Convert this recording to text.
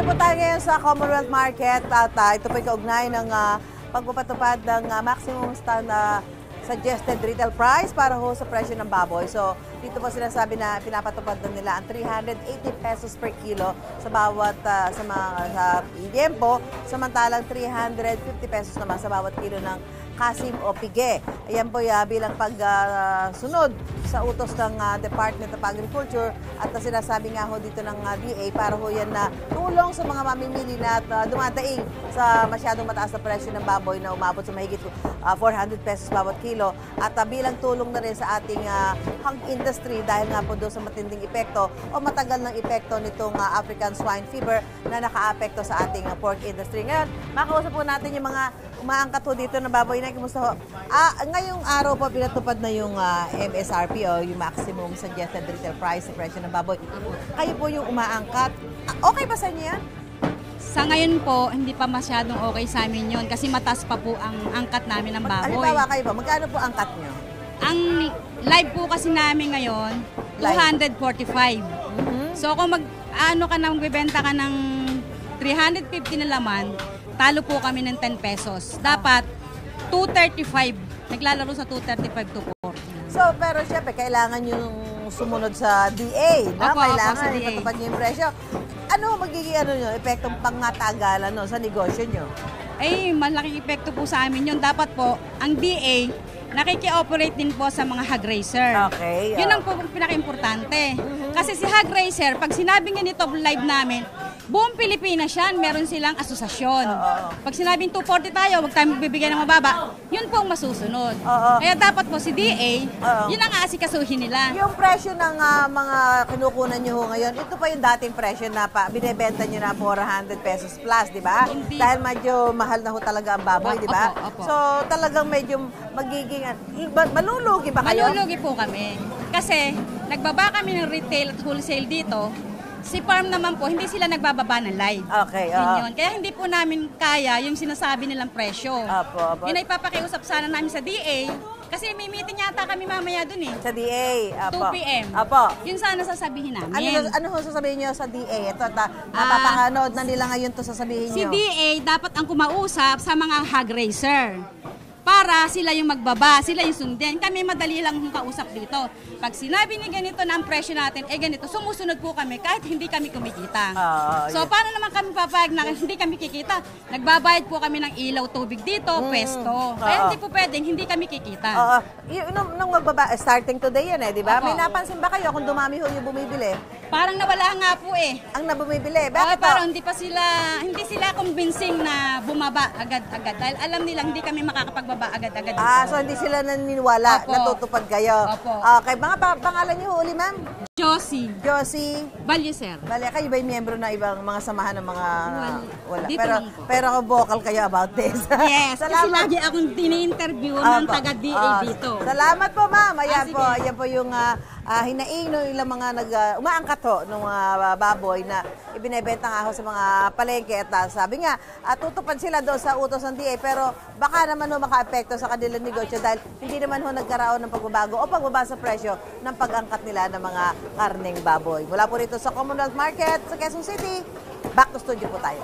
po tayo ngayon sa Commonwealth Market at ito po yung kaugnay ng pagpapatupad ng maximum suggested retail price para ho sa presyo ng baboy. So, dito po sinasabi na pinapatupad na nila ang 380 pesos per kilo sa bawat sa tiempo, samantalang 350 pesos naman sa bawat kilo ng kasim o pige. Ayan po bilang pagsunod sa utos ng Department of Agriculture at sinasabi nga ho dito ng DA para ho yan na tulong sa mga mamimili na dumadaing sa masyadong mataas na presyo ng baboy na umabot sa mahigit 400 pesos bawat kilo at bilang tulong na rin sa ating hog industry dahil nga po doon sa matinding epekto o matagal ng epekto nitong African swine fever na naka-apekto sa ating pork industry. Ngayon, makausap po natin yung mga umaangkat ho dito ng baboy na kumusta ho? Ngayong araw po pinatupad na yung MSRP o yung maximum suggested retail price sa presyo ng baboy. Kayo po yung umaangkat. Okay ba sa inyo yan? Sa ngayon po, hindi pa masyadong okay sa amin yun kasi mataas pa po ang angkat namin ng baboy. Halimbawa kayo po, magkano po angkat nyo? Ang live po kasi namin ngayon, 245. So kung magbibenta ka ng 350 na laman, talo po kami ng 10 pesos. Dapat 235. Naglalaro sa 235 to 40. So, pero syempre, kailangan yung sumunod sa DA, no? Opo, Kailangan sa DA. ipatupad nyo yung presyo. Ano magiging epektong pangatagalan sa negosyo nyo? Ay, malaking epekto po sa amin yun. Dapat po, ang DA, nakiki-operate din po sa mga hog raiser. Okay. Yun ang po pinaka-importante. Kasi si hog raiser, pag sinabing ganito live namin, buong Pilipinas yan, meron silang asosasyon. Pag sinabing 240 tayo, huwag tayo magbibigay ng mababa, yun po ang masusunod. Kaya dapat po si DA, yun ang aasikasuhin nila. Yung presyo ng mga kinukunan nyo ngayon, ito pa yung dating presyo na binibenta nyo na 400 pesos plus, di ba? Dahil medyo mahal na ho talaga ang baboy, di ba? Opo. So talagang medyo magiging, malulugi ba kayo? Malulugi po kami. Kasi nagbaba kami ng retail at wholesale dito. Si farm naman po, hindi sila nagbababa ng live. Okay, Yun. Kaya hindi po namin kaya yung sinasabi nilang presyo. Opo. Yun ay papakiusap sana namin sa DA. Kasi may meeting yata kami mamaya dun eh. Sa DA, 2 p.m. Opo. Yun sana sasabihin namin. Ano ho sasabihin nyo sa DA? Ito, napapakanood na nila ngayon to sasabihin nyo. Si DA dapat ang kumausap sa mga hog raiser. Para sila yung magbaba, sila yung sundin. Kami madali lang kausap dito. Pag sinabi ni ganito na ang presyo natin, ganito, sumusunod po kami kahit hindi kami kumikita. So, paano naman kami papayag na hindi kami kikita? Nagbabayad po kami ng ilaw, tubig dito, pwesto. Kaya hindi po pwedeng, hindi kami kikita. Nung magbaba, starting today yan di ba? Opo. May napansin ba kayo kung dumami ho yung bumibili? Parang nawala nga po eh. Ang nabumibili? Bakit Parang hindi sila convincing na bumaba agad-agad. Dahil alam nila hindi kami makakapagbaba agad-agad dito. So hindi sila naniniwala, Opo. natutupad kayo. Opo. Okay, mga pangalan niyo uli, ma'am? Josie. Balyeser. Bale, kayo ba yung miyembro na ibang mga samahan ng mga... Wala. Dito lang po. Pero vocal kayo about this. Yes, kasi lagi akong tini-interview ng taga-DA dito. Salamat po, ma'am. Ayan Sige. po, ayan po yung hinaing ng ilang mga umaangkat ho ng mga baboy na ibinebenta nga ho sa mga palengke at sabi nga, tutupad sila doon sa utos ng DA pero baka naman ho maka-apekto sa kanilang negosyo dahil hindi naman ho nagkaroon ng pagbabago o pagbaba sa presyo ng pag-angkat nila ng mga karneng baboy. Mula po rito sa Commonwealth Market sa Quezon City, back to studio po tayo.